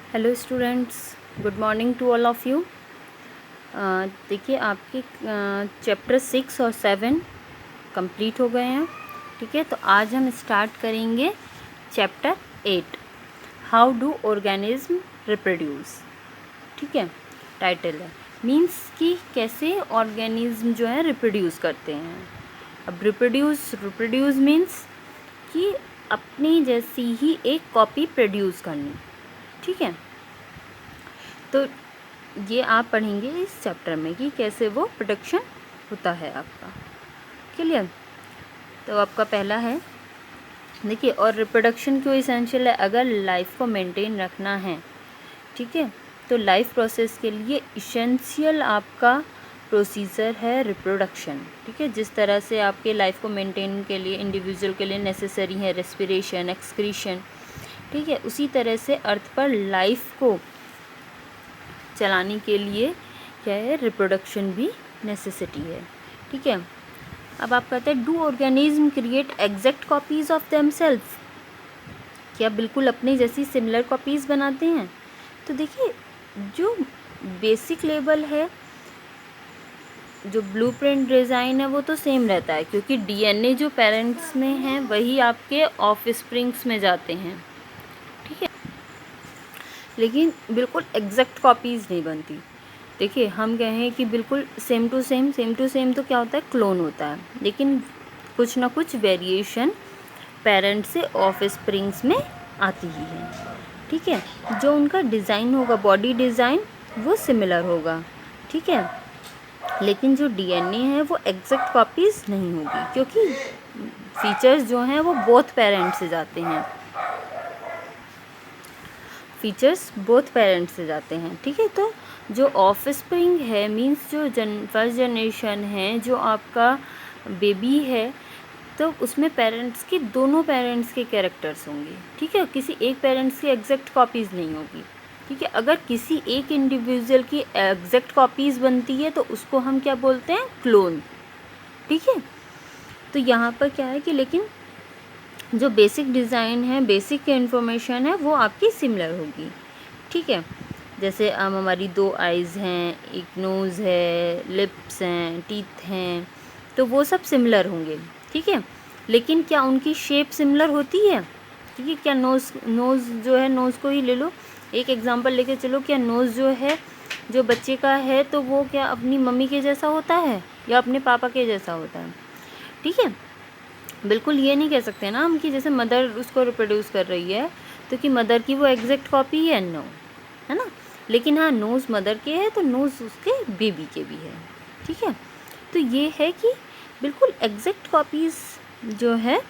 Hello students, good morning to all of you. देखिए आपके chapter 6 और 7 कंप्लीट हो गए हैं। ठीक है, तो आज हम स्टार्ट करेंगे chapter 8, how do organism reproduce. ठीक है, टाइटल है मीन्स कि कैसे ऑर्गेनिज्म जो है रिप्रोड्यूस करते हैं। अब रिप्रोड्यूस मीन्स कि अपनी जैसी ही एक कॉपी प्रोड्यूस करनी। ठीक है, तो ये आप पढ़ेंगे इस चैप्टर में कि कैसे वो प्रोडक्शन होता है आपका। क्लियर? तो आपका पहला है, देखिए, और रिप्रोडक्शन क्यों इसेंशियल है? अगर लाइफ को मेंटेन रखना है, ठीक है, तो लाइफ प्रोसेस के लिए इसेंशियल आपका प्रोसीजर है रिप्रोडक्शन। ठीक है, जिस तरह से आपके लाइफ को मेंटेन के लिए इंडिविजुअल के लिए नेसेसरी है रेस्पिरेशन, एक्सक्रीशन, ठीक है, उसी तरह से अर्थ पर लाइफ को चलाने के लिए क्या है, रिप्रोडक्शन भी नेसेसिटी है। ठीक है, अब आप कहते हैं do organism create exact copies of themselves, क्या बिल्कुल अपने जैसी सिमिलर कॉपीज़ बनाते हैं? तो देखिए, जो बेसिक लेवल है, जो ब्लूप्रिंट डिज़ाइन है, वो तो सेम रहता है, क्योंकि डीएनए जो पेरेंट्स में है वही आपके ऑफस्प्रिंग्स में जाते हैं। ठीक है, लेकिन बिल्कुल एग्जैक्ट कॉपीज़ नहीं बनती। देखिए, हम कहें कि बिल्कुल सेम टू सेम तो क्या होता है, क्लोन होता है, लेकिन कुछ ना कुछ वेरिएशन पेरेंट्स से ऑफस्प्रिंग्स में आती ही है। ठीक है, जो उनका डिज़ाइन होगा, बॉडी डिज़ाइन, वो सिमिलर होगा। ठीक है, लेकिन जो डीएनए है वो एग्जैक्ट कॉपीज़ नहीं होगी, क्योंकि फीचर्स जो हैं वो बोथ पेरेंट्स से जाते हैं। फीचर्स बोथ पेरेंट्स से जाते हैं। ठीक है, तो जो ऑफस्प्रिंग है मींस जो फर्स्ट जनरेशन है, जो आपका बेबी है, तो उसमें पेरेंट्स की, दोनों पेरेंट्स के कैरेक्टर्स होंगे। ठीक है, किसी एक पेरेंट्स की एग्जैक्ट कॉपीज़ नहीं होगी। ठीक है, अगर किसी एक इंडिविजुअल की एग्जैक्ट कॉपीज़ बनती है तो उसको हम क्या बोलते हैं, क्लोन। ठीक है, तो यहाँ पर क्या है कि लेकिन जो बेसिक डिज़ाइन है, बेसिक इन्फॉर्मेशन है, वो आपकी सिमिलर होगी। ठीक है, जैसे हमारी 2 आइज़ हैं, एक नोज़ है, लिप्स हैं, टीथ हैं, तो वो सब सिमिलर होंगे। ठीक है, लेकिन क्या उनकी शेप सिमिलर होती है? ठीक है, क्या नोज़ जो है, नोज़ को ही ले लो, एक एग्जांपल लेके चलो, क्या नोज़ जो है, जो बच्चे का है, तो वो क्या अपनी मम्मी के जैसा होता है या अपने पापा के जैसा होता है? ठीक है, बिल्कुल ये नहीं कह सकते ना हम कि जैसे मदर उसको रिप्रोड्यूस कर रही है तो कि मदर की वो एग्जैक्ट कॉपी है, नो, है ना। लेकिन हाँ, नोज़ मदर के है तो नोज़ उसके बेबी के भी है। ठीक है, तो ये है कि बिल्कुल एग्जैक्ट कॉपीज़ जो है,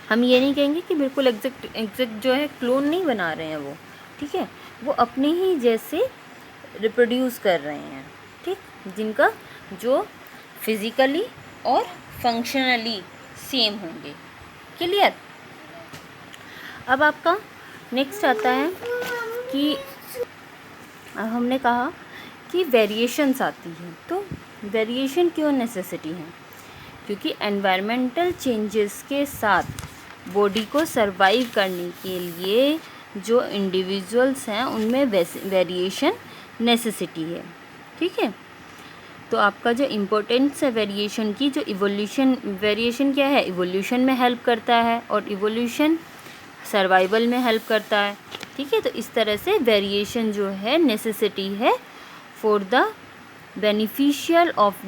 हम ये नहीं कहेंगे कि बिल्कुल एग्जैक्ट जो है क्लोन नहीं बना रहे हैं वो। ठीक है, वो अपने ही जैसे रिप्रोड्यूस कर रहे हैं। ठीक, जिनका जो फिज़िकली और फंक्शनली सेम होंगे। क्लियर? अब आपका नेक्स्ट आता है कि हमने कहा कि वेरिएशंस आती हैं, तो वेरिएशन क्यों नेसेसिटी है? क्योंकि एनवायरमेंटल चेंजेस के साथ बॉडी को सरवाइव करने के लिए जो इंडिविजुअल्स हैं उनमें वेरिएशन नेसेसिटी है। ठीक है, तो आपका जो इम्पोर्टेंस है वेरिएशन की, जो इवोल्यूशन, वेरिएशन क्या है, इवोल्यूशन में हेल्प करता है और इवोल्यूशन सर्वाइवल में हेल्प करता है। ठीक है, तो इस तरह से वेरिएशन जो है नेसेसिटी है for the beneficial of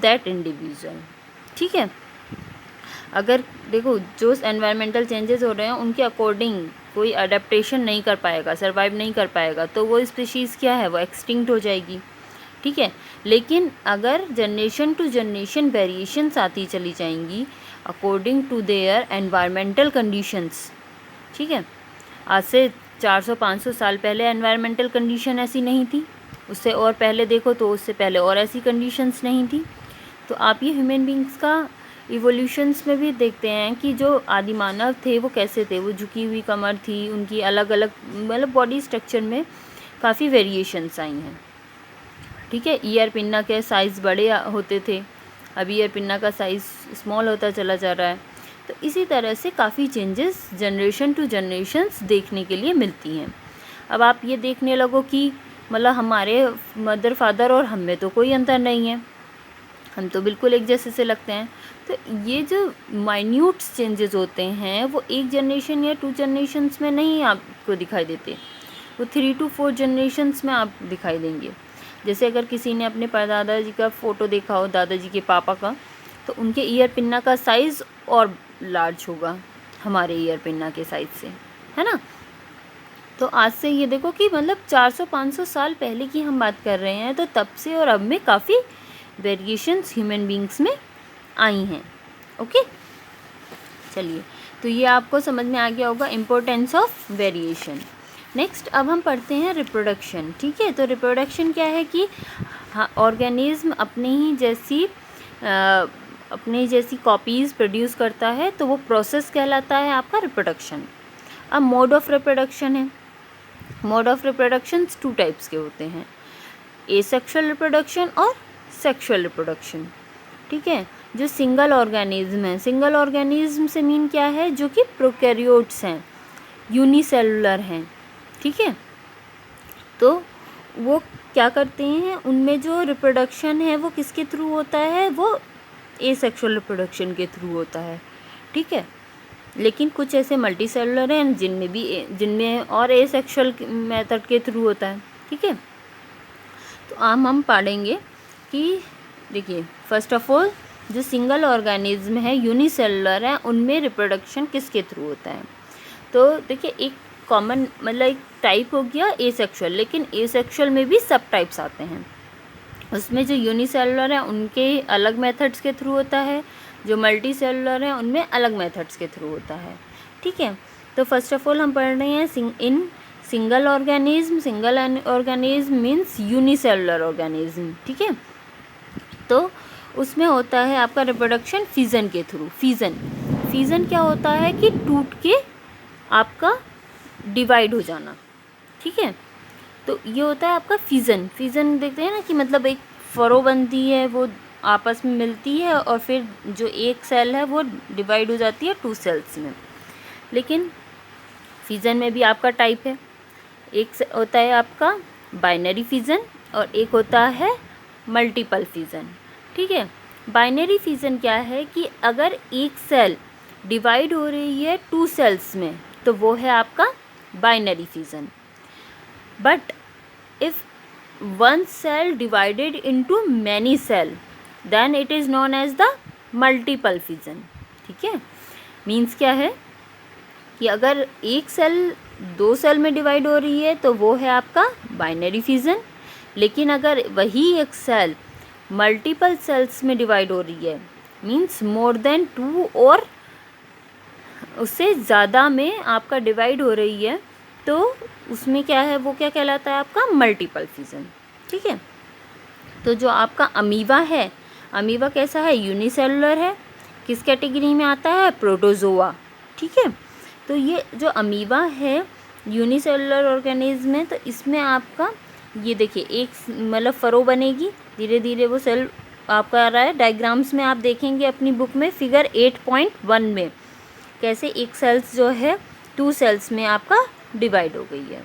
that individual. ठीक है, अगर देखो जो एनवायरमेंटल चेंजेस हो रहे हैं उनके अकॉर्डिंग कोई अडेप्टेशन नहीं कर पाएगा, सर्वाइव नहीं कर पाएगा, तो वो स्पीशीज़ क्या है, वो एक्सटिंक्ट हो जाएगी। ठीक है, लेकिन अगर जनरेशन टू जनरेशन वेरिएशंस आती चली जाएंगी according to their environmental conditions. ठीक है, आज से 400-500 साल पहले एनवायरमेंटल कंडीशन ऐसी नहीं थी, उससे और पहले देखो तो उससे पहले और ऐसी कंडीशंस नहीं थी। तो आप ये ह्यूमन बींग्स का इवोल्यूशंस में भी देखते हैं कि जो आदि मानव थे वो कैसे थे, वो झुकी हुई कमर थी, उनकी अलग अलग मतलब बॉडी स्ट्रक्चर में काफ़ी वेरिएशंस आई हैं। ठीक है, ईयर पिन्ना के साइज़ बड़े होते थे, अभी ईयर पिन्ना का साइज़ स्मॉल होता चला जा रहा है। तो इसी तरह से काफ़ी चेंजेस जनरेशन टू जनरेशन्स देखने के लिए मिलती हैं। अब आप ये देखने लगो कि मतलब हमारे मदर फादर और हम में तो कोई अंतर नहीं है, हम तो बिल्कुल एक जैसे से लगते हैं। तो ये जो माइन्यूट चेंजेस होते हैं वो एक जनरेशन या 2 जनरेशन्स में नहीं आपको दिखाई देते, वो 3 to 4 जनरेशन्स में आप दिखाई देंगे। जैसे अगर किसी ने अपने परदादा जी का फ़ोटो देखा हो, दादाजी के पापा का, तो उनके ईयर पिन्ना का साइज़ और लार्ज होगा हमारे ईयर पिन्ना के साइज़ से, है ना। तो आज से ये देखो कि मतलब 400-500 साल पहले की हम बात कर रहे हैं, तो तब से और अब में काफ़ी वेरिएशंस ह्यूमन बींग्स में आई हैं। ओके, चलिए, तो ये आपको समझ में आ गया होगा इम्पोर्टेंस ऑफ वेरिएशन। नेक्स्ट अब हम पढ़ते हैं रिप्रोडक्शन। ठीक है, तो रिप्रोडक्शन क्या है कि हाँ, ऑर्गेनिज्म अपनी जैसी कॉपीज़ प्रोड्यूस करता है, तो वो प्रोसेस कहलाता है आपका रिप्रोडक्शन। अब मोड ऑफ रिप्रोडक्शन है। मोड ऑफ रिप्रोडक्शन 2 टाइप्स के होते हैं, एसेक्सुअल रिप्रोडक्शन और सेक्सुअल रिप्रोडक्शन। ठीक है, जो सिंगल ऑर्गेनिज्म है, सिंगल ऑर्गेनिज्म से मीन क्या है, जो कि प्रोकैरियोट्स हैं, यूनिसेलुलर हैं। ठीक है, तो वो क्या करते हैं, उनमें जो रिप्रोडक्शन है वो किसके थ्रू होता है, वो एसेक्सुअल रिप्रोडक्शन के थ्रू होता है। ठीक है, लेकिन कुछ ऐसे मल्टी सेलुलर हैं जिनमें और एसेक्सुअल मेथड के थ्रू होता है। ठीक है, तो हम पढ़ेंगे कि देखिए, फर्स्ट ऑफ ऑल जो सिंगल ऑर्गेनिज्म है, यूनिसेलुलर है, उनमें रिप्रोडक्शन किसके थ्रू होता है। तो देखिए, एक कॉमन मतलब एक टाइप हो गया एसेक्सुअल, लेकिन एसेक्सुअल में भी सब टाइप्स आते हैं। उसमें जो यूनिसेलुलर है उनके अलग मेथड्स के थ्रू होता है, जो मल्टी सेलुलर है उनमें अलग मेथड्स के थ्रू होता है। ठीक है, तो फर्स्ट ऑफ ऑल हम पढ़ रहे हैं single organism means unicellular organism. ठीक है, तो उसमें होता है आपका रिप्रोडक्शन फिजन के थ्रू। फिजन क्या होता है कि टूट के आपका डिवाइड हो जाना। ठीक है, तो ये होता है आपका फिजन देखते हैं ना कि मतलब एक फरो बनती है, वो आपस में मिलती है और फिर जो एक सेल है वो डिवाइड हो जाती है 2 सेल्स में। लेकिन फिजन में भी आपका टाइप है, एक होता है आपका बाइनरी फिजन और एक होता है मल्टीपल फिजन। ठीक है, बाइनरी फिजन क्या है कि अगर एक सेल डिवाइड हो रही है 2 सेल्स में, तो वो है आपका binary fission. But if one cell divided into many cell, then it is known as the multiple fission। ठीक है, मीन्स क्या है कि अगर एक सेल 2 सेल में डिवाइड हो रही है तो वो है आपका बाइनरी फिजन, लेकिन अगर वही एक सेल मल्टीपल सेल्स में डिवाइड हो रही है, मीन्स मोर देन 2 और उससे ज़्यादा में आपका डिवाइड हो रही है, तो उसमें क्या है, वो क्या कहलाता है आपका मल्टीपल फिजन। ठीक है, तो जो आपका अमीबा है, अमीबा कैसा है, यूनिसेलुलर है, किस कैटेगरी में आता है, प्रोटोजोआ। ठीक है, तो ये जो अमीबा है यूनिसेलुलर ऑर्गेनिज्म है, तो इसमें आपका ये देखिए एक मतलब फरो बनेगी, धीरे धीरे वो सेल आपका आ रहा है। डायग्राम्स में आप देखेंगे अपनी बुक में फिगर 8.1 में कैसे एक सेल्स जो है 2 सेल्स में आपका डिवाइड हो गई है।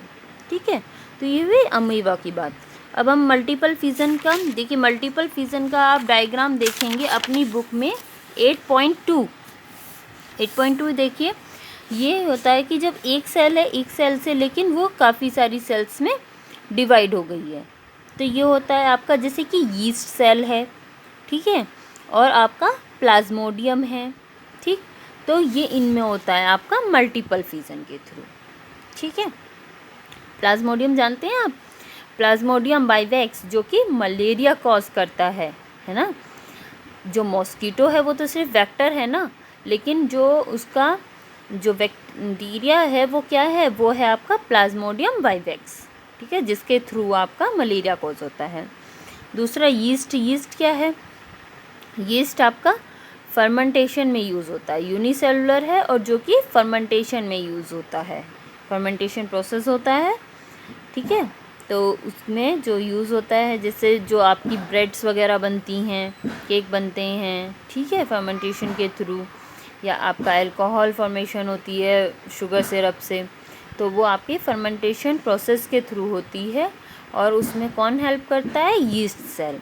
ठीक है, तो ये हुई अमीबा की बात। अब हम मल्टीपल फिजन का देखिए, मल्टीपल फिजन का आप डायग्राम देखेंगे अपनी बुक में 8.2 देखिए, ये होता है कि जब एक सेल है, एक सेल से लेकिन वो काफ़ी सारी सेल्स में डिवाइड हो गई है, तो ये होता है आपका जैसे कि यीस्ट सेल है। ठीक है, और आपका प्लाज्मोडियम है। ठीक, तो ये इनमें होता है आपका मल्टीपल फिजन के थ्रू। ठीक है, प्लाज्मोडियम जानते हैं आप, प्लाज्मोडियम वाइवेक्स, जो कि मलेरिया कॉज करता है ना। जो मॉस्किटो है वो तो सिर्फ वेक्टर है ना, लेकिन जो उसका जो बैक्टीरिया है वो क्या है, वो है आपका प्लाज्मोडियम वाइवेक्स। ठीक है, जिसके थ्रू आपका मलेरिया कॉज होता है। दूसरा यीस्ट क्या है, यीस्ट आपका फर्मेंटेशन में यूज़ होता है, यूनिसेलुलर है और जो कि फर्मेंटेशन में यूज़ होता है, फर्मेंटेशन प्रोसेस होता है। ठीक है, तो उसमें जो यूज़ होता है, जैसे जो आपकी ब्रेड्स वगैरह बनती हैं, केक बनते हैं, ठीक है, फर्मेंटेशन के थ्रू, या आपका अल्कोहल फॉर्मेशन होती है शुगर सिरप से, तो वो आपकी फर्मेंटेशन प्रोसेस के थ्रू होती है। और उसमें कौन हेल्प करता है? Yeast cell.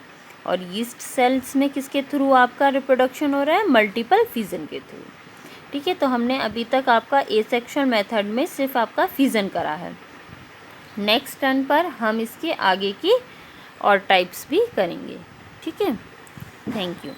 और यीस्ट सेल्स में किसके थ्रू आपका रिप्रोडक्शन हो रहा है? मल्टीपल फिजन के थ्रू। ठीक है, तो हमने अभी तक आपका एसेक्सुअल मेथड में सिर्फ आपका फिजन करा है। नेक्स्ट टर्न पर हम इसके आगे की और टाइप्स भी करेंगे। ठीक है, थैंक यू।